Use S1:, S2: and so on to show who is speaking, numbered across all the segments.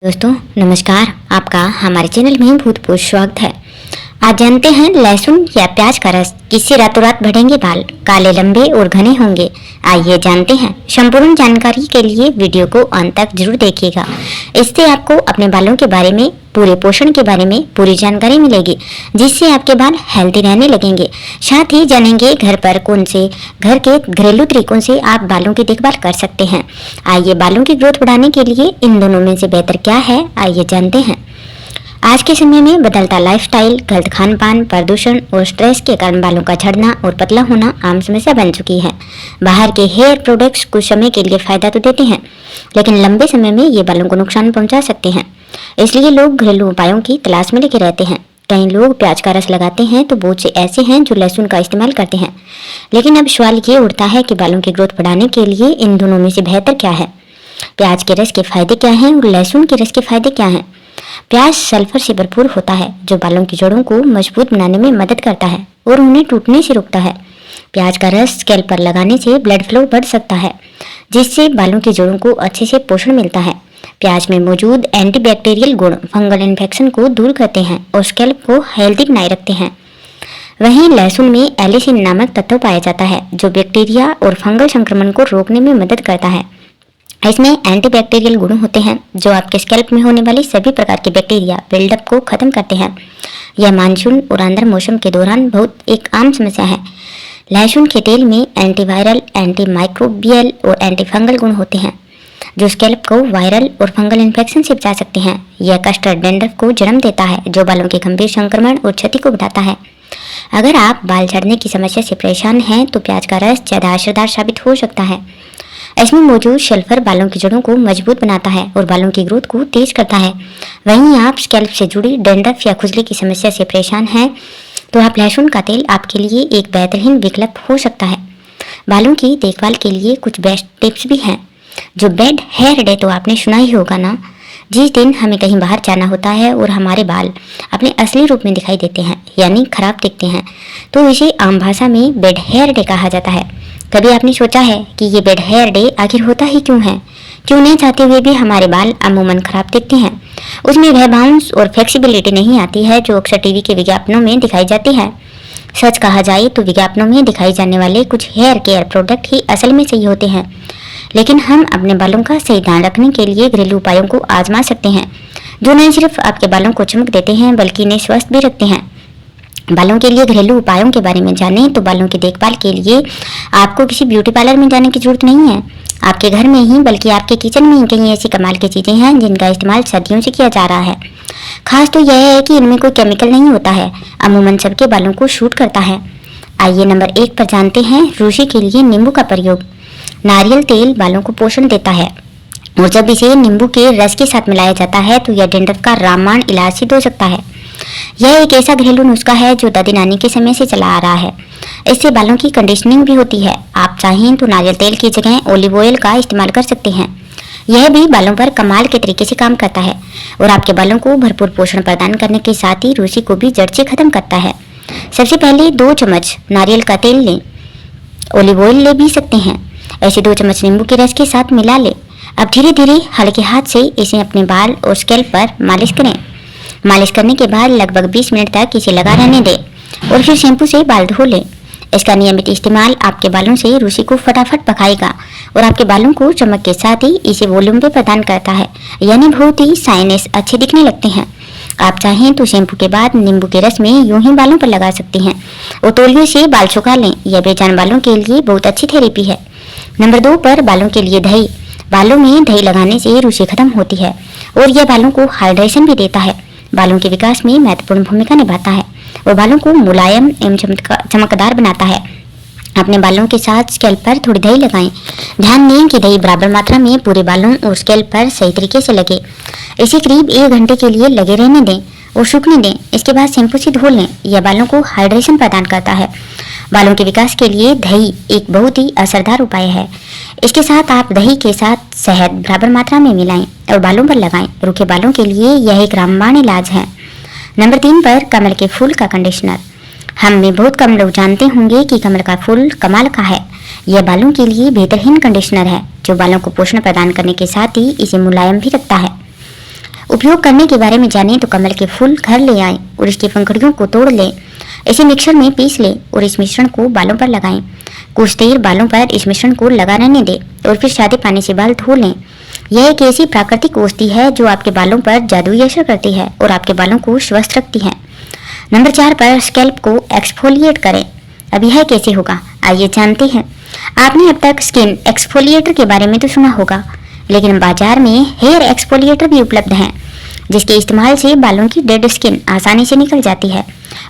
S1: दोस्तों नमस्कार, आपका हमारे चैनल में बहुत बहुत स्वागत है। आज जानते हैं लहसुन या प्याज का रस किससे रातों रात बढ़ेंगे बाल, काले लंबे और घने होंगे। आइए जानते हैं। संपूर्ण जानकारी के लिए वीडियो को अंत तक जरूर देखिएगा। इससे आपको अपने बालों के बारे में, पूरे पोषण के बारे में पूरी जानकारी मिलेगी, जिससे आपके बाल हेल्दी रहने लगेंगे। साथ ही जानेंगे घर के घरेलू तरीकों से आप बालों की देखभाल कर सकते हैं। आइए बालों की ग्रोथ बढ़ाने के लिए इन दोनों में से बेहतर क्या है, आइए जानते हैं। आज के समय में बदलता लाइफस्टाइल, गलत खान पान, प्रदूषण और स्ट्रेस के कारण बालों का झड़ना और पतला होना आम समस्या बन चुकी है। बाहर के हेयर प्रोडक्ट्स कुछ समय के लिए फायदा तो देते हैं, लेकिन लंबे समय में ये बालों को नुकसान पहुंचा सकते हैं। इसलिए लोग घरेलू उपायों की तलाश में लगे रहते हैं। कई लोग प्याज का रस लगाते हैं तो बहुत से ऐसे हैं जो लहसुन का इस्तेमाल करते हैं। लेकिन अब सवाल ये उठता है कि बालों की ग्रोथ बढ़ाने के लिए इन दोनों में से बेहतर क्या है। प्याज के रस के फायदे क्या हैं और लहसुन के रस के फायदे क्या हैं। प्याज सल्फर से भरपूर होता है, जो बालों की जड़ों को मजबूत बनाने में मदद करता है और उन्हें टूटने से रोकता है। प्याज का रस स्कैल्प पर लगाने से ब्लड फ्लो बढ़ सकता है, जिससे बालों की जड़ों को अच्छे से पोषण मिलता है। प्याज में मौजूद एंटीबैक्टीरियल गुण फंगल इन्फेक्शन को दूर करते हैं और स्कैल्प को हेल्दी बनाए रखते हैं। वहीं लहसुन में एलिसिन नामक तत्व पाया जाता है, जो बैक्टीरिया और फंगल संक्रमण को रोकने में मदद करता है। इसमें एंटीबैक्टीरियल गुण होते हैं, जो आपके स्कैल्प में होने वाली सभी प्रकार के बैक्टीरिया बिल्डअप को खत्म करते हैं। यह मानसून और आंध्र मौसम के दौरान बहुत एक आम समस्या है। लहसुन के तेल में एंटीवायरल, एंटीमाइक्रोबियल और एंटीफंगल गुण होते हैं, जो स्कैल्प को वायरल और फंगल इन्फेक्शन से बचा सकते हैं। यह कस्टर्ड डैंड्रफ को जन्म देता है, जो बालों के गंभीर संक्रमण और क्षति को बढ़ाता है। अगर आप बाल झड़ने की समस्या से परेशान हैं तो प्याज का रस ज़्यादा असरदार साबित हो सकता है। इसमें मौजूद सल्फर बालों की जड़ों को मजबूत बनाता है और बालों की ग्रोथ को तेज करता है। वहीं आप स्कैल्प से जुड़ी डैंड्रफ या खुजली की समस्या से परेशान हैं तो आप लहसुन का तेल आपके लिए एक बेहतरीन विकल्प हो सकता है। बालों की देखभाल के लिए कुछ बेस्ट टिप्स भी हैं। जो बेड हेयर डे तो आपने सुना ही होगा ना, जिस दिन हमें कहीं बाहर जाना होता है और हमारे बाल अपने असली रूप में दिखाई देते हैं, यानी खराब दिखते हैं, तो इसे आम भाषा में बेड हेयर डे कहा जाता है। कभी आपने सोचा है कि ये बेड हेयर डे आखिर होता ही क्यों है? क्यों नहीं चाहते हुए भी हमारे बाल अमूमन खराब दिखते हैं? उसमें वह बाउंस और फ्लेक्सिबिलिटी नहीं आती है जो अक्सर टीवी के विज्ञापनों में दिखाई जाती है। सच कहा जाए तो विज्ञापनों में दिखाई जाने वाले कुछ हेयर केयर प्रोडक्ट ही असल में सही होते हैं, लेकिन हम अपने बालों का सही ध्यान रखने के लिए घरेलू उपायों को आजमा सकते हैं, जो न सिर्फ आपके बालों को चमक देते हैं बल्कि इन्हें स्वस्थ भी रखते हैं। बालों के लिए घरेलू उपायों के बारे में जानें तो बालों की देखभाल के लिए आपको किसी ब्यूटी पार्लर में जाने की जरूरत नहीं है। आपके घर में ही बल्कि आपके किचन में ही कई ऐसी कमाल की चीज़ें हैं जिनका इस्तेमाल सदियों से किया जा रहा है। खास तो यह है कि इनमें कोई केमिकल नहीं होता है, अमूमन सबके बालों को शूट करता है। आइए नंबर 1 पर जानते हैं रूसी के लिए नींबू का प्रयोग। नारियल तेल बालों को पोषण देता है और जब इसे नींबू के रस के साथ मिलाया जाता है तो यह डैंड्रफ का रामबाण इलाज सिद्ध हो सकता है। यह एक ऐसा घरेलू नुस्खा है जो दादी नानी के समय से चला आ रहा है। इससे बालों की कंडीशनिंग भी होती है। आप चाहें तो नारियल तेल की जगह ऑलिव ऑयल का इस्तेमाल कर सकते हैं। यह भी बालों पर कमाल के तरीके से काम करता है और आपके बालों को भरपूर पोषण प्रदान करने के साथ ही रूसी को भी जड़ से खत्म करता है। सबसे पहले 2 चम्मच नारियल का तेल लें, ऑलिव ऑयल ले भी सकते हैं। ऐसे 2 चम्मच नींबू के रस के साथ मिला लें। अब धीरे धीरे हल्के हाथ से इसे अपने बाल और स्कैल्प पर मालिश करें। मालिश करने के बाद लगभग 20 मिनट तक इसे लगा रहने दें और फिर शैम्पू से बाल धो लें। इसका नियमित इस्तेमाल आपके बालों से रूसी को फटाफट पकाएगा और आपके बालों को चमक के साथ ही इसे वॉल्यूम भी प्रदान करता है, यानी बहुत ही साइनेस अच्छे दिखने लगते हैं। आप चाहें तो शैम्पू के बाद नींबू के रस में यूं ही बालों पर लगा सकते हैं और तौलिए से बाल सुखा लें। यह बेजान बालों के लिए बहुत अच्छी थेरेपी है। नंबर 2 पर बालों के लिए दही। बालों में दही लगाने से रूसी खत्म होती है और यह बालों को हाइड्रेशन भी देता है। बालों के विकास में महत्वपूर्ण भूमिका निभाता है और बालों को मुलायम एवं चमकदार बनाता है। अपने बालों के साथ स्कैल्प पर थोड़ी दही लगाएं। ध्यान दें कि दही बराबर मात्रा में पूरे बालों और स्कैल्प पर सही तरीके से लगे। इसे करीब 1 घंटे के लिए लगे रहने दें और सूखने दें। इसके बाद शैम्पू से धो लें। यह बालों को हाइड्रेशन प्रदान करता है। बालों के विकास के लिए दही एक बहुत ही असरदार उपाय है। इसके साथ आप दही के साथ शहद बराबर मात्रा में मिलाएं और बालों पर लगाएं। रूखे बालों के लिए यह एक रामबाण इलाज है। नंबर 3 पर कमल के फूल का कंडीशनर। हम में बहुत कम लोग जानते होंगे कि कमल का फूल कमाल का है। यह बालों के लिए बेहतरीन कंडीशनर है जो बालों को पोषण प्रदान करने के साथ ही इसे मुलायम भी रखता है। उपयोग करने के बारे में जानें तो कमल के फूल घर ले आएं और इसकी पंखुड़ियों को तोड़ लें, इसे मिक्सर में पीस लें और इस मिश्रण को बालों पर लगाएं। कुछ देर बालों पर इस मिश्रण को लगा रहने दें और फिर सादे पानी से बाल धो लें। यह एक ऐसी प्राकृतिक औषधि है जो आपके बालों पर जादुई असर करती है और आपके बालों को स्वस्थ रखती है। नंबर 4 पर स्कैल्प को एक्सफोलिएट करें। अब यह कैसे होगा, आइए जानते हैं। आपने अब तक स्किन एक्सफोलिएटर के बारे में तो सुना होगा, लेकिन बाजार में हेयर एक्सफोलिएटर भी उपलब्ध हैं, जिसके इस्तेमाल से बालों की डेड स्किन आसानी से निकल जाती है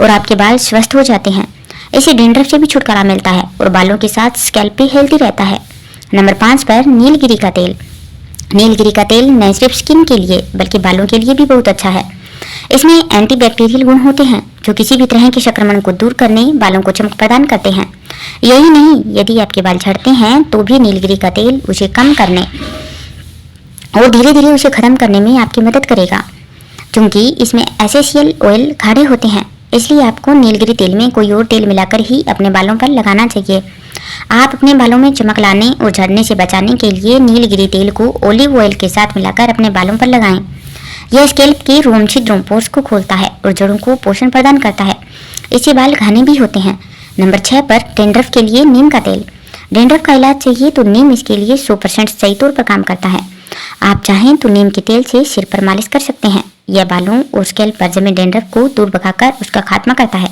S1: और आपके बाल स्वस्थ हो जाते हैं। इससे डैंड्रफ से भी छुटकारा मिलता है और बालों के साथ स्कैल्प भी हेल्दी रहता है। नंबर 5 पर नीलगिरी का तेल। नीलगिरी का तेल न सिर्फ स्किन के लिए बल्कि बालों के लिए भी बहुत अच्छा है। इसमें एंटीबैक्टीरियल गुण होते हैं जो किसी भी तरह के संक्रमण को दूर करने, बालों को चमक प्रदान करते हैं। यही नहीं, यदि आपके बाल झड़ते हैं तो भी नीलगिरी का तेल उसे कम करने और धीरे धीरे उसे खत्म करने में आपकी मदद करेगा। क्योंकि इसमें एसेंशियल ऑयल गाढ़े होते हैं, इसलिए आपको नीलगिरी तेल में कोई और तेल मिलाकर ही अपने बालों पर लगाना चाहिए। आप अपने बालों में चमक लाने और झड़ने से बचाने के लिए नीलगिरी तेल को ऑलिव ऑयल के साथ मिलाकर अपने बालों पर लगाएं। यह स्कैल्प के रोम छिद्रों पोर्स को खोलता है और जड़ों को पोषण प्रदान करता है। इससे बाल घने भी होते हैं। नंबर 6 पर डैंड्रफ के लिए नीम का तेल। डैंड्रफ का इलाज चाहिए तो नीम इसके लिए 100% सही तौर पर काम करता है। आप चाहें तो नीम के तेल से सिर पर मालिश कर सकते हैं। यह बालों और स्कैल्प पर जमे डैंड्रफ को दूर भगाकर उसका खात्मा करता है।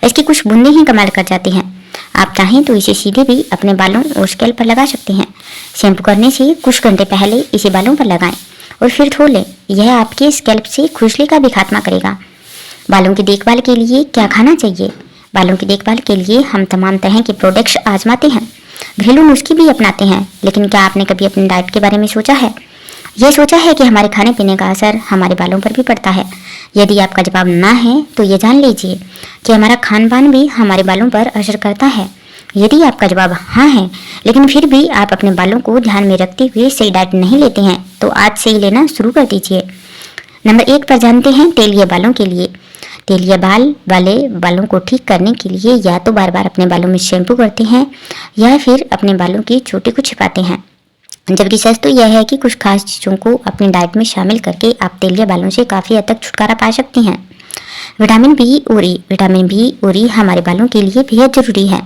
S1: इसकी कुछ बूंदें ही कमाल कर जाती हैं। आप चाहें तो इसे सीधे भी अपने बालों और स्कैल्प पर लगा सकते हैं। शैम्पू करने से कुछ घंटे पहले इसे बालों पर लगाएं और फिर धो लें। यह आपके स्कैल्प से खुजली का भी खात्मा करेगा। बालों की देखभाल के लिए क्या खाना चाहिए? बालों की देखभाल के लिए हम तमाम तरह के प्रोडक्ट्स आजमाते हैं, घरेलू नुस्खे भी अपनाते हैं, लेकिन क्या आपने कभी अपनी डाइट के बारे में सोचा है? यह सोचा है कि हमारे खाने पीने का असर हमारे बालों पर भी पड़ता है? यदि आपका जवाब ना है तो ये जान लीजिए कि हमारा खान पान भी हमारे बालों पर असर करता है। यदि आपका जवाब हाँ है, लेकिन फिर भी आप अपने बालों को ध्यान में रखते हुए सही डाइट नहीं लेते हैं, तो आज से ही लेना शुरू कर दीजिए। नंबर 1 पर जानते हैं तेलिए बालों के लिए। तेलिए बाल वाले बालों को ठीक करने के लिए या तो बार बार अपने बालों में शैम्पू करते हैं या फिर अपने बालों की चोटी को छिपाते हैं। जबकि सच तो यह है कि कुछ खास चीज़ों को अपनी डाइट में शामिल करके आप तेलिए बालों से काफ़ी हद तक छुटकारा पा सकती हैं। विटामिन बी और ई। विटामिन बी और ई हमारे बालों के लिए बेहद जरूरी है।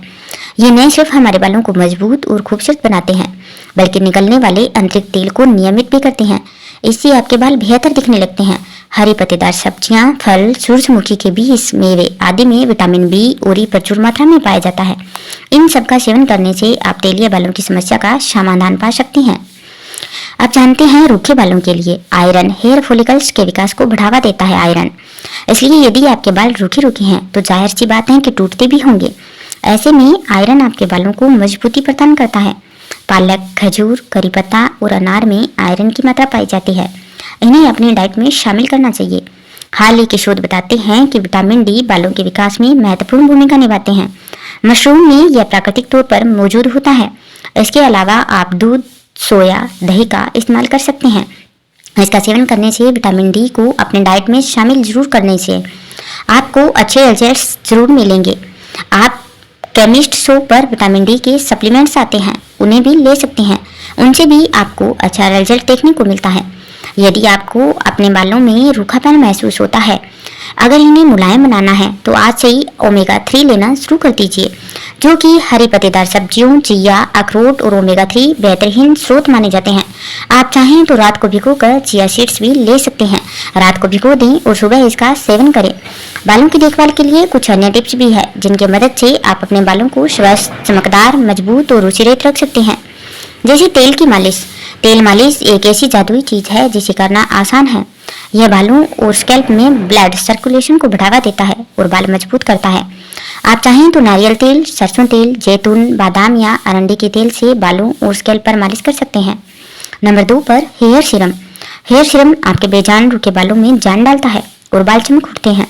S1: ये न सिर्फ हमारे बालों को मजबूत और खूबसूरत बनाते हैं, बल्कि निकलने वाले आंतरिक तेल को नियमित भी करते हैं। इससे आपके बाल बेहतर दिखने लगते हैं। हरी पत्तेदार सब्जियां, फल, सूरजमुखी के बीज, मेवे आदि में विटामिन बी और ई प्रचुर मात्रा में पाया जाता है। इन सब का सेवन करने से आप तेलिए बालों की समस्या का समाधान पा सकती हैं। अब जानते हैं रूखे बालों के लिए आयरन। हेयर फॉलिकल्स के विकास को बढ़ावा देता है आयरन। इसलिए यदि आपके बाल रूखे हैं तो जाहिर सी बात है कि टूटते भी होंगे। ऐसे में आयरन आपके बालों को मजबूती प्रदान करता है। पालक, खजूर, करी पत्ता और अनार में आयरन की मात्रा पाई जाती है। इन्हें अपनी डाइट में शामिल करना चाहिए। हाल ही के शोध बताते हैं कि विटामिन डी बालों के विकास में महत्वपूर्ण भूमिका निभाते हैं। मशरूम में यह प्राकृतिक तौर पर मौजूद होता है। इसके अलावा आप दूध, सोया, दही का इस्तेमाल कर सकते हैं। इसका सेवन करने से विटामिन डी को अपने डाइट में शामिल जरूर करने से आपको अच्छे रिजल्ट्स जरूर मिलेंगे। आप केमिस्ट शो पर विटामिन डी के सप्लीमेंट्स आते हैं, उन्हें भी ले सकते हैं। उनसे भी आपको अच्छा रिजल्ट देखने को मिलता है। यदि आपको अपने बालों में रूखापन महसूस होता है, अगर इन्हें मुलायम बनाना है तो आज से ही ओमेगा 3 लेना शुरू कर दीजिए, जो कि हरी पत्तेदार सब्जियों, चिया, अखरोट और ओमेगा 3 बेहतरीन स्रोत माने जाते हैं। आप चाहें तो रात को भिगोकर चिया सीड्स भी ले सकते हैं। रात को भिगो दें और सुबह इसका सेवन करें। बालों की देखभाल के लिए कुछ अन्य टिप्स भी है जिनकी मदद से आप अपने बालों को स्वस्थ, चमकदार, मजबूत और रुचिरहित रख सकते हैं। जैसे तेल की मालिश। तेल मालिश एक ऐसी जादुई चीज है जिसे करना आसान है। यह बालों और स्कैल्प में ब्लड सर्कुलेशन को बढ़ावा देता है और बाल मजबूत करता है। आप चाहें तो नारियल तेल, सरसों तेल, जैतून, बादाम या अरंडी के तेल से बालों और स्कैल्प पर मालिश कर सकते हैं। नंबर 2 पर हेयर सीरम। हेयर सीरम आपके बेजान रूखे बालों में जान डालता है और बाल चमक उठते हैं।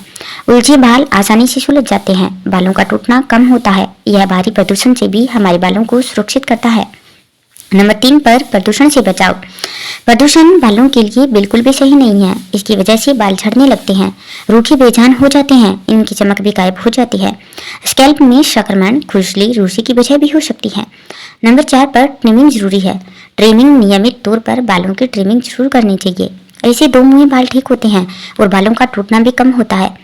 S1: उलझे बाल आसानी से सुलझ जाते हैं। बालों का टूटना कम होता है। यह भारी प्रदूषण से भी हमारे बालों को सुरक्षित करता है। नंबर 3 पर प्रदूषण से बचाव। प्रदूषण बालों के लिए बिल्कुल भी सही नहीं है। इसकी वजह से बाल झड़ने लगते हैं, रूखे बेजान हो जाते हैं, इनकी चमक भी गायब हो जाती है। स्कैल्प में संक्रमण, खुजली, रूसी की वजह भी हो सकती है। नंबर 4 पर ट्रिमिंग जरूरी है। ट्रिमिंग नियमित तौर पर बालों की ट्रिमिंग जरूर करनी चाहिए। ऐसे दो मुंहे बाल ठीक होते हैं और बालों का टूटना भी कम होता है।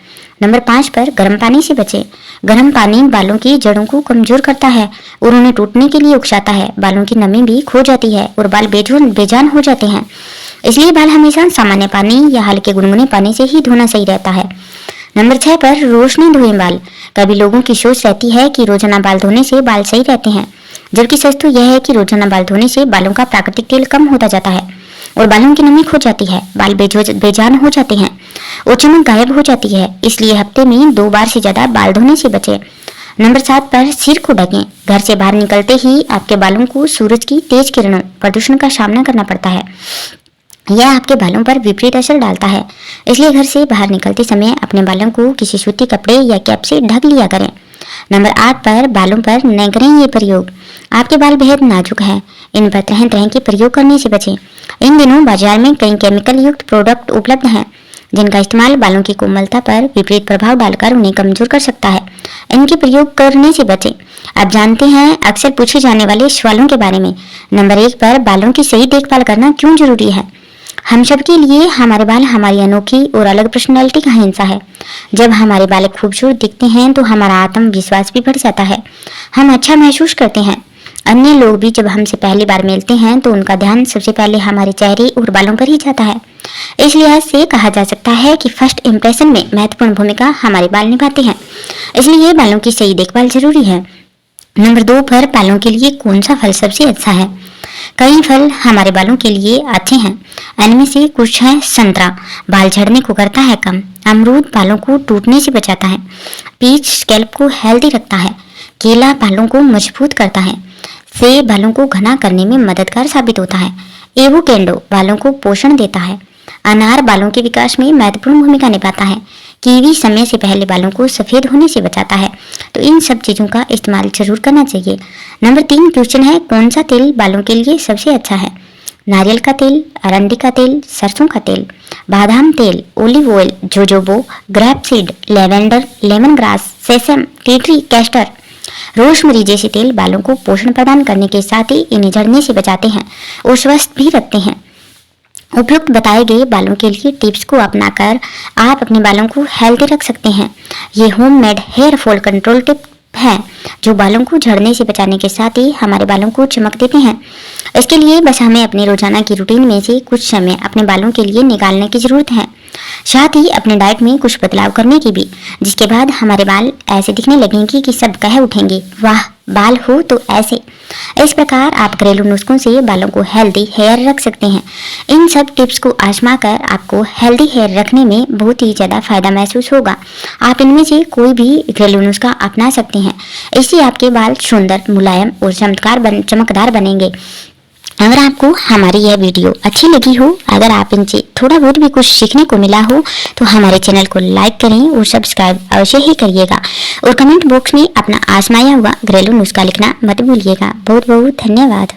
S1: नंबर 5 पर गर्म पानी से बचें। गर्म पानी बालों की जड़ों को कमजोर करता है और उन्हें टूटने के लिए उकसाता है। बालों की नमी भी खो जाती है और बाल बेजान हो जाते हैं। इसलिए बाल हमेशा सामान्य पानी या हल्के गुनगुने पानी से ही धोना सही रहता है। नंबर 6 पर रोज नहीं धोएं बाल। कभी लोगों की सोच रहती है कि रोजाना बाल धोने से बाल सही रहते हैं, जबकि सच तो यह है कि रोजाना बाल धोने से बालों का प्राकृतिक तेल कम होता जाता है और बालों की नमी खो जाती है। बाल बेजान हो जाते हैं और चमक गायब हो जाती है। इसलिए हफ्ते में 2 बार से ज्यादा बाल धोने से बचें। नंबर 7 पर सिर को ढकें। घर से बाहर निकलते ही आपके बालों को सूरज की तेज किरणों, प्रदूषण का सामना करना पड़ता है। यह आपके बालों पर विपरीत असर डालता है। इसलिए घर से बाहर निकलते समय अपने बालों को किसी सूती कपड़े या कैप से ढक लिया करें। नंबर 8 पर बालों पर न करें ये प्रयोग। आपके बाल बेहद नाजुक हैं, इन पर तरह तरह के प्रयोग करने से बचें। इन दिनों बाजार में कई केमिकल युक्त प्रोडक्ट उपलब्ध हैं जिनका इस्तेमाल बालों की कोमलता पर विपरीत प्रभाव डालकर उन्हें कमजोर कर सकता है। इनके प्रयोग करने से बचें। अब जानते हैं अक्सर पूछे जाने वाले सवालों के बारे में। नंबर 1 पर बालों की सही देखभाल करना क्यों जरूरी है। हम सबके लिए हमारे बाल हमारी अनोखी और अलग पर्सनैलिटी का हिस्सा है। जब हमारे बाल खूबसूरत दिखते हैं तो हमारा आत्मविश्वास भी बढ़ जाता है, हम अच्छा महसूस करते हैं। अन्य लोग भी जब हमसे पहली बार मिलते हैं तो उनका ध्यान सबसे पहले हमारे चेहरे और बालों पर ही जाता है। इस लिहाज से कहा जा सकता है कि फर्स्ट इंप्रेशन में महत्वपूर्ण भूमिका हमारे बाल निभाते हैं। इसलिए बालों की सही देखभाल जरूरी है। नंबर 2 पर बालों के लिए कौन सा फल सबसे अच्छा है। कई फल हमारे बालों के लिए अच्छे हैं। इनमें से कुछ है संतरा, बाल झड़ने को करता है कम। अमरूद बालों को टूटने से बचाता है। पीच स्कैल्प को हेल्दी रखता है। केला बालों को मजबूत करता है। सेब बालों को घना करने में मददगार साबित होता है। एवोकेडो बालों को पोषण देता है। अनार बालों के विकास में महत्वपूर्ण भूमिका निभाता है। कीवी समय से पहले बालों को सफेद होने से बचाता है। तो इन सब चीजों का इस्तेमाल जरूर करना चाहिए। नंबर 3 क्वेश्चन है, कौन सा तेल बालों के लिए सबसे अच्छा है। नारियल का तेल, अरंडी का तेल, सरसों का तेल, बादाम तेल, olive oil, jojoba, grape seed, lavender, lemon grass, sesame, tea tree, castor, rosemary जैसे तेल बालों को पोषण प्रदान करने के साथ ही इन्हें झड़ने से बचाते हैं और स्वस्थ भी रखते हैं। उपयुक्त बताए गए बालों के लिए टिप्स को अपनाकर आप अपने बालों को हेल्दी रख सकते हैं। ये homemade hair fall control tip है जो बालों को झड़ने से बचाने के साथ ही हमारे बालों को चमक देते हैं। इसके लिए बस हमें अपनी रोजाना की रूटीन में से कुछ समय अपने बालों के लिए निकालने की जरूरत है, साथ ही अपने डाइट में कुछ बदलाव करने की भी, जिसके बाद हमारे बाल ऐसे दिखने लगेंगे कि सब कह उठेंगे, वाह बाल हो तो ऐसे। इस प्रकार आप घरेलू नुस्खों से बालों को हेल्दी हेयर रख सकते हैं। इन सब टिप्स को आजमा कर आपको हेल्दी हेयर रखने में बहुत ही ज़्यादा फायदा महसूस होगा। आप इनमें से कोई भी घरेलू नुस्खा अपना सकते हैं। इससे आपके बाल सुंदर, मुलायम और चमकदार बनेंगे। अगर आपको हमारी यह वीडियो अच्छी लगी हो, अगर आप इनसे थोड़ा बहुत भी कुछ सीखने को मिला हो, तो हमारे चैनल को लाइक करें और सब्सक्राइब अवश्य ही करिएगा और कमेंट बॉक्स में अपना आजमाया हुआ घरेलू नुस्खा लिखना मत भूलिएगा। बहुत बहुत धन्यवाद।